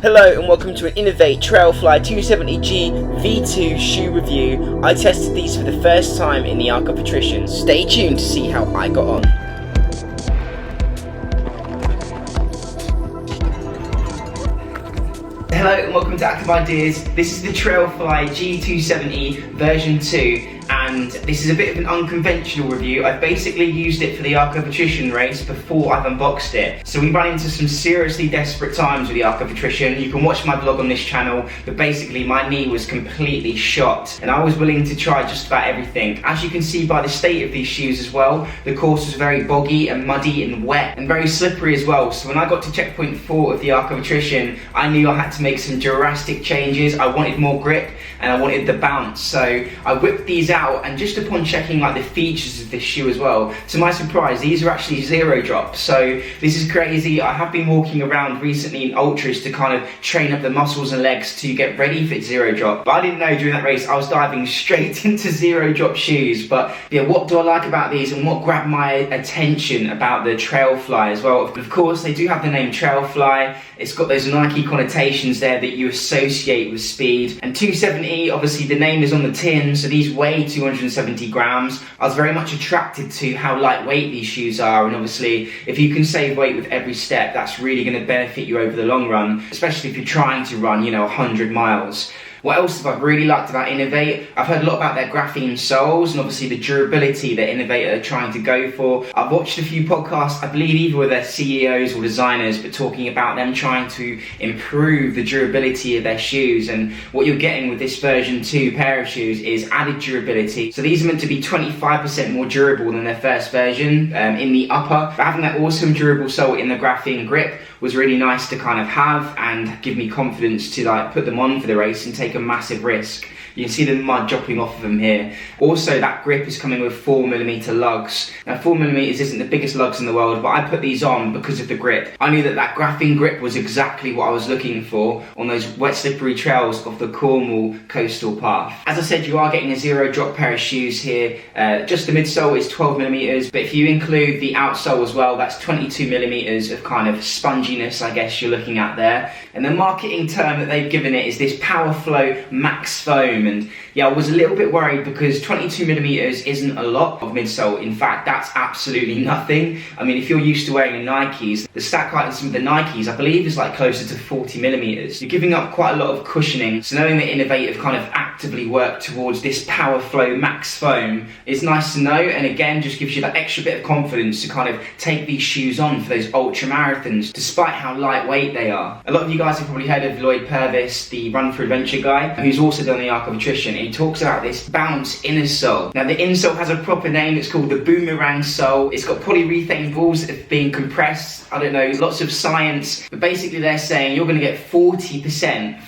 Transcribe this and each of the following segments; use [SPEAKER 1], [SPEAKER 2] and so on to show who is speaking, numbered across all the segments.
[SPEAKER 1] Hello and welcome to an Inov-8 Trailfly 270-G V2 shoe review. I tested these for the first time in the arc of Attrition. Stay tuned to see how I got on. Hello and welcome to Active Ideas. This is the Trailfly G-270 version 2. And this is a bit of an unconventional review. I've basically used it for the Arc of Attrition race before I've unboxed it. So we run into some seriously desperate times with the Arc of Attrition. You can watch my vlog on this channel, but basically my knee was completely shot and I was willing to try just about everything. As you can see by the state of these shoes as well, the course was very boggy and muddy and wet and very slippery as well. So when I got to checkpoint 4 of the Arc of Attrition, I knew I had to make some drastic changes. I wanted more grip and I wanted the bounce. So I whipped these out, and just upon checking like the features of this shoe as well, to my surprise, these are actually zero drop. So this is crazy. I have been walking around recently in ultras to kind of train up the muscles and legs to get ready for zero drop, but I didn't know during that race I was diving straight into zero drop shoes. But yeah, what do I like about these and what grabbed my attention about the Trailfly as well? Of course, they do have the name Trailfly. It's got those Nike connotations there that you associate with speed. And 270, obviously the name is on the tin, so these weigh 270 grams. I was very much attracted to how lightweight these shoes are, and obviously if you can save weight with every step, that's really going to benefit you over the long run, especially if you're trying to run, 100 miles. What else have I really liked about Inov-8? I've heard a lot about their graphene soles and obviously the durability that Inov-8 are trying to go for. I've watched a few podcasts, I believe either with their CEOs or designers, but talking about them trying to improve the durability of their shoes. And what you're getting with this version 2 pair of shoes is added durability. So these are meant to be 25% more durable than their first version in the upper. But having that awesome durable sole in the graphene grip was really nice to kind of have and give me confidence to like put them on for the race and take a massive risk. You can see the mud dropping off of them here. Also, that grip is coming with 4mm lugs. Now 4mm isn't the biggest lugs in the world, but I put these on because of the grip. I knew that that graphene grip was exactly what I was looking for on those wet slippery trails of the Cornwall coastal path. As I said, you are getting a zero drop pair of shoes here. Just the midsole is 12mm, but if you include the outsole as well, that's 22mm of kind of sponginess, I guess you're looking at there. And the marketing term that they've given it is this PowerFlow Max foam. And yeah, I was a little bit worried because 22mm isn't a lot of midsole. In fact, that's absolutely nothing. I mean, if you're used to wearing Nikes, the stack height of some of the Nikes, I believe, is like closer to 40mm. You're giving up quite a lot of cushioning. So knowing that Inov-8 have kind of actively worked towards this PowerFlow Max foam is nice to know. And again, just gives you that extra bit of confidence to kind of take these shoes on for those ultra marathons, despite how lightweight they are. A lot of you guys have probably heard of Lloyd Purvis, the Run for Adventure guy, who's also done the Arc of Attrition. He talks about this bounce insole. Now the insole has a proper name. It's called the Boomerang sole. It's got polyurethane balls that have been compressed. I don't know, lots of science, but basically they're saying you're going to get 40%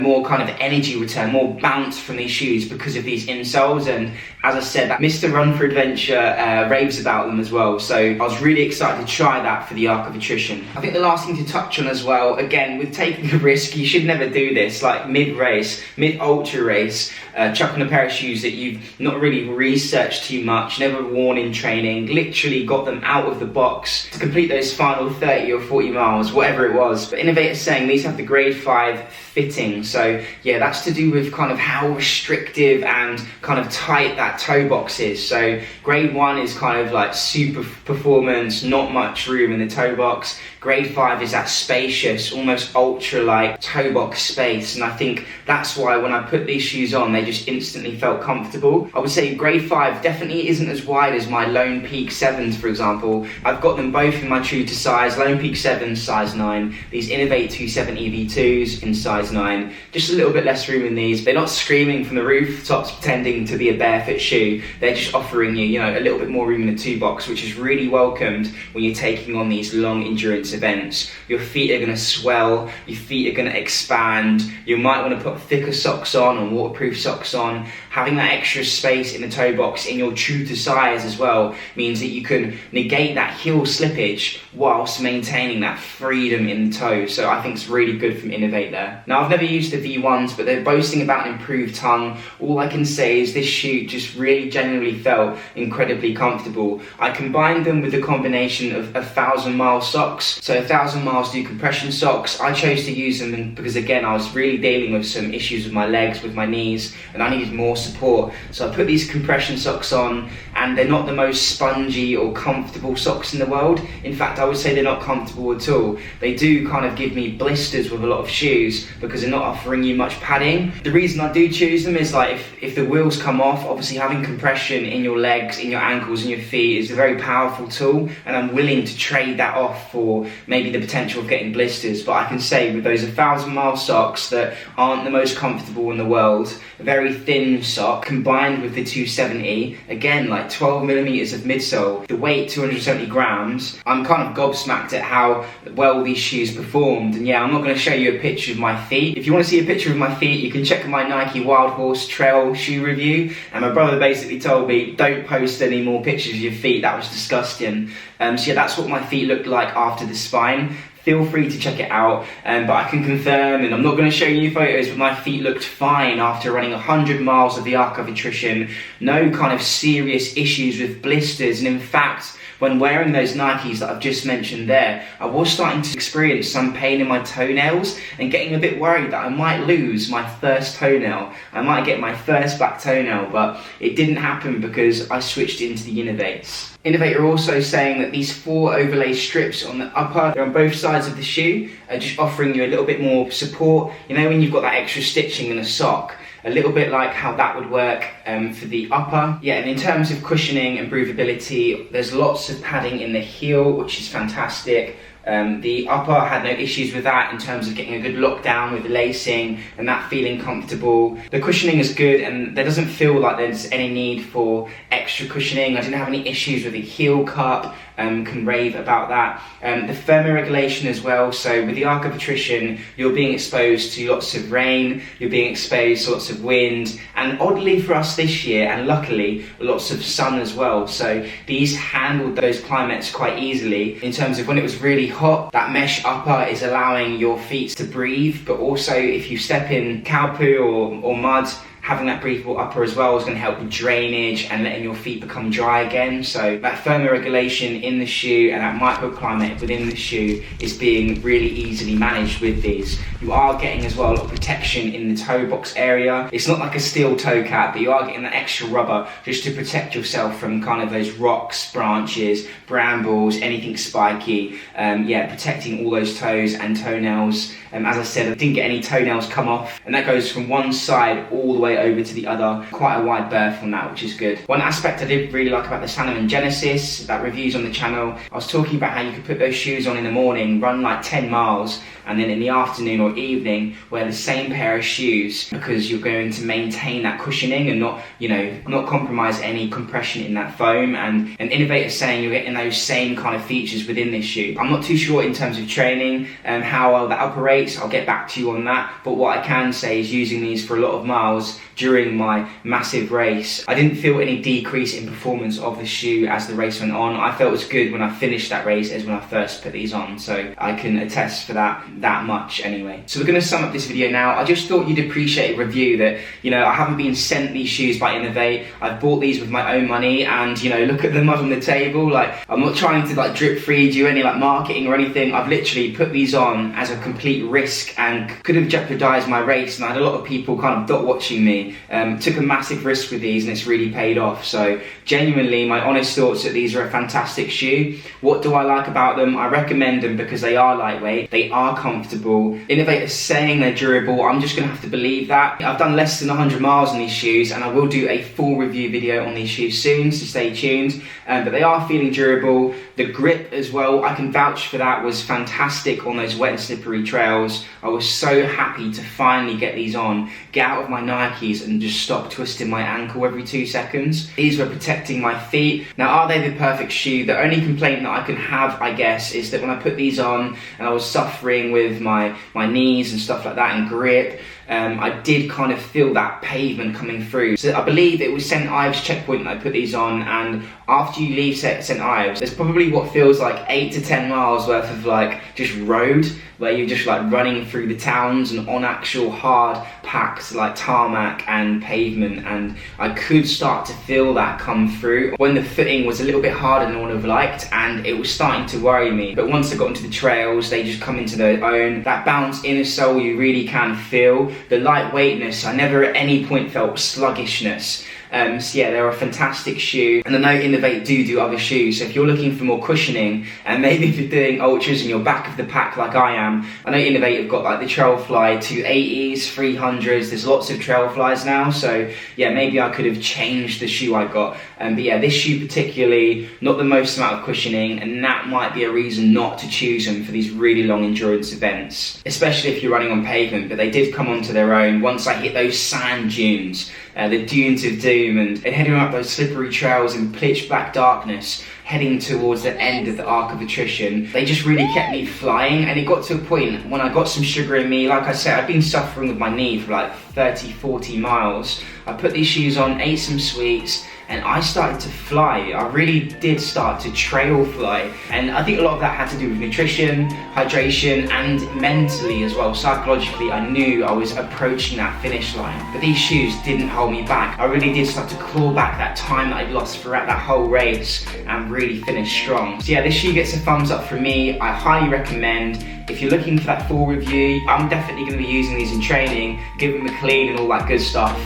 [SPEAKER 1] more kind of energy return, more bounce from these shoes because of these insoles. And as I said, that Mr. Run for Adventure raves about them as well. So I was really excited to try that for the Arc of Attrition. I think the last thing to touch on as well, again, with taking a risk, you should never do this, like mid-race, mid-ultra race, chuck on a pair of shoes that you've not really researched too much, never worn in training, literally got them out of the box to complete those final 30 or 40 miles, whatever it was. But Inov-8 is saying these have the grade 5 fitting. So yeah, that's to do with kind of how restrictive and kind of tight that toe box is. So grade 1 is kind of like super performance, not much room in the toe box. Grade 5 is that spacious, almost ultra-light toe box space, and I think that's why when I put these shoes on, they just instantly felt comfortable. I would say grade 5 definitely isn't as wide as my Lone Peak 7s, for example. I've got them both in my true to size. Lone Peak 7s, size 9. These Inov-8 270-V2s in size 9. Just a little bit less room in these. They're not screaming from the rooftops pretending to be a barefoot shoe. They're just offering you, a little bit more room in the toe box, which is really welcomed when you're taking on these long endurance events. Your feet are going to swell, your feet are going to expand, you might want to put thicker socks on or waterproof socks on. Having that extra space in the toe box in your true to size as well means that you can negate that heel slippage whilst maintaining that freedom in the toe. So I think it's really good from Inov-8 there. Now I've never used the V1s, but they're boasting about an improved tongue. All I can say is this shoe just really genuinely felt incredibly comfortable. I combined them with the combination of 1,000 mile socks So 1,000 miles do compression socks. I chose to use them because again, I was really dealing with some issues with my legs, with my knees, and I needed more support. So I put these compression socks on, and they're not the most spongy or comfortable socks in the world. In fact, I would say they're not comfortable at all. They do kind of give me blisters with a lot of shoes because they're not offering you much padding. The reason I do choose them is like if the wheels come off, obviously having compression in your legs, in your ankles and your feet is a very powerful tool, and I'm willing to trade that off for maybe the potential of getting blisters. But I can say with those 1,000-mile socks that aren't the most comfortable in the world, a very thin sock combined with the 270, again like 12 millimeters of midsole, the weight 270 grams, I'm kind of gobsmacked at how well these shoes performed. And yeah, I'm not going to show you a picture of my feet. If you want to see a picture of my feet, you can check my Nike Wild Horse Trail shoe review, and my brother basically told me don't post any more pictures of your feet, that was disgusting. So yeah, that's what my feet looked like after the spine. Feel free to check it out, but I can confirm, and I'm not going to show you photos, but my feet looked fine after running 100 miles of the Arc of Attrition. No kind of serious issues with blisters, and in fact, when wearing those Nikes that I've just mentioned there, I was starting to experience some pain in my toenails and getting a bit worried that I might lose my first toenail. I might get my first black toenail, but it didn't happen because I switched into the Inov-8s. Inov-8 are also saying that these 4 overlay strips on the upper, they're on both sides of the shoe, are just offering you a little bit more support. You know when you've got that extra stitching in a sock, a little bit like how that would work for the upper. Yeah, and in terms of cushioning and breathability, there's lots of padding in the heel, which is fantastic. The upper had no issues with that in terms of getting a good lockdown with the lacing and that feeling comfortable. The cushioning is good, and there doesn't feel like there's any need for extra cushioning. I didn't have any issues with the heel cup, can rave about that. The thermoregulation as well, so with the Arc of Attrition, you're being exposed to lots of rain, you're being exposed to lots of wind, and oddly for us this year, and luckily, lots of sun as well. So these handled those climates quite easily. In terms of when it was really hot, that mesh upper is allowing your feet to breathe, but also if you step in cow poo or mud, having that breathable upper as well is going to help with drainage and letting your feet become dry again. So that thermoregulation in the shoe and that microclimate within the shoe is being really easily managed with these. You are getting as well a lot of protection in the toe box area. It's not like a steel toe cap, but you are getting that extra rubber just to protect yourself from kind of those rocks, branches, brambles, anything spiky. Yeah, protecting all those toes and toenails. As I said, I didn't get any toenails come off, and that goes from one side all the way over to the other. Quite a wide berth on that, which is good. One aspect I did really like about the Salomon Genesis, that review's on the channel, I was talking about how you could put those shoes on in the morning, run like 10 miles, and then in the afternoon or evening wear the same pair of shoes, because you're going to maintain that cushioning and not, you know, not compromise any compression in that foam. And an innovator saying you're getting those same kind of features within this shoe. I'm not too sure in terms of training and how well that operates. I'll get back to you on that, but what I can say is using these for a lot of miles during my massive race, I didn't feel any decrease in performance of the shoe as the race went on. I felt as good when I finished that race as when I first put these on, so I can attest for that much anyway. So we're going to sum up this video now. I just thought you'd appreciate a review that, you know, I haven't been sent these shoes by Inov-8. I've bought these with my own money, and you know, look at the mud on the table. Like, I'm not trying to like drip feed you any like marketing or anything. I've literally put these on as a complete risk and could have jeopardized my race, and I had a lot of people kind of dot watching me. Took a massive risk with these and it's really paid off. So genuinely, my honest thoughts that these are a fantastic shoe. What do I like about them? I recommend them because they are lightweight, they are comfortable. Inov-8 is saying they're durable. I'm just going to have to believe that. I've done less than 100 miles on these shoes, and I will do a full review video on these shoes soon, so stay tuned. But they are feeling durable. The grip as well, I can vouch for that, was fantastic on those wet and slippery trails. I was so happy to finally get these on, get out of my Nikes and just stop twisting my ankle every 2 seconds. These were protecting my feet. Now, are they the perfect shoe? The only complaint that I can have, I guess, is that when I put these on and I was suffering with my knees and stuff like that and grip, I did kind of feel that pavement coming through. So I believe it was St. Ives checkpoint that I put these on, and after you leave St. Ives, there's probably what feels like 8 to 10 miles worth of like just road where you're just like running through the towns and on actual hard packs like tarmac and pavement, and I could start to feel that come through when the footing was a little bit harder than I would have liked, and it was starting to worry me. But once I got into the trails, they just come into their own. That bounce inner sole you really can feel. The lightweightness, I never at any point felt sluggishness. So yeah, they're a fantastic shoe, and I know Inov-8 do other shoes, so if you're looking for more cushioning, and maybe if you're doing ultras and you're back of the pack like I am, I know Inov-8 have got like the Trailfly 280s, 300s, there's lots of Trailflies now, so yeah, maybe I could have changed the shoe I got, but yeah, this shoe particularly, not the most amount of cushioning, and that might be a reason not to choose them for these really long endurance events, especially if you're running on pavement. But they did come onto their own once I hit those sand dunes, the dunes of doom, and heading up those slippery trails in pitch black darkness, heading towards the end of the arc of attrition. They just really kept me flying, and it got to a point when I got some sugar in me. Like I said, I've been suffering with my knee for like 30-40 miles. I put these shoes on, ate some sweets, and I started to fly. I really did start to trail fly, and I think a lot of that had to do with nutrition, hydration, and mentally as well. Psychologically, I knew I was approaching that finish line, but these shoes didn't hold me back. I really did start to claw back that time that I'd lost throughout that whole race and really finish strong. So yeah, this shoe gets a thumbs up from me. I highly recommend. If you're looking for that full review, I'm definitely going to be using these in training, giving them a clean and all that good stuff.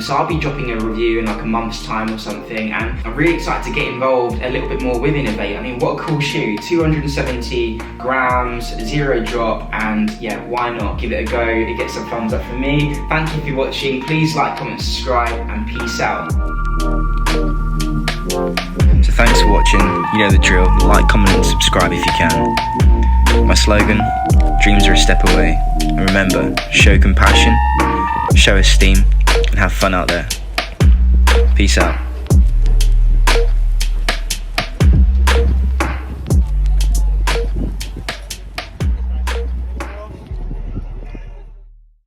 [SPEAKER 1] So I'll be dropping a review in like a month's time or something, and I'm really excited to get involved a little bit more with Inov-8. I mean, what a cool shoe, 270 grams, zero drop, and yeah, why not give it a go? It gets a thumbs up from me. Thank you for watching. Please like, comment, subscribe, and peace out.
[SPEAKER 2] So thanks for watching. You know the drill. Like, comment, and subscribe if you can. My slogan, dreams are a step away. And remember, show compassion, show esteem, and have fun out there. Peace out.